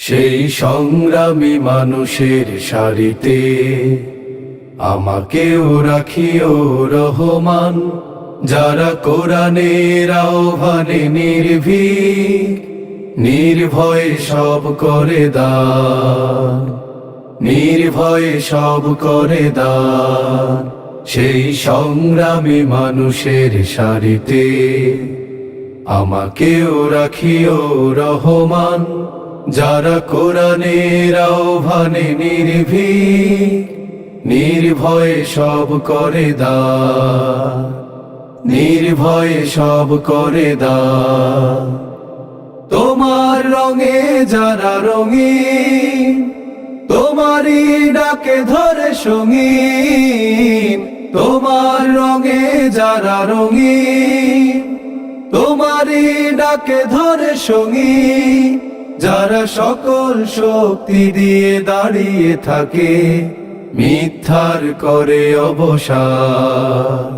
সেই সংগ্রামী মানুষের সারিতে আমাকেও রাখিও রহমান, যারা কোরআনের আহ্বানে নির্ভীক, নির্ভয়ে সব করে দান, নির্ভয়ে সব করে দান। সেই সংগ্রামী মানুষের সারিতে আমাকেও রাখিও রহমান, যারা কোরআনের আহ্বানে নির্ভীক, নির্ভয়ে সব করে দান, নির্ভয়ে সব করে দান। তোমার রঙে যারা রঙিন, তোমারই ডাকে ধরে সঙ্গীন। তোমার রঙে যারা রঙিন, তোমারই ডাকে ধরে সঙ্গীন। যারা সকল শক্তি দিয়ে দাঁড়িয়ে থাকে, মিথ্যার করে অবসান।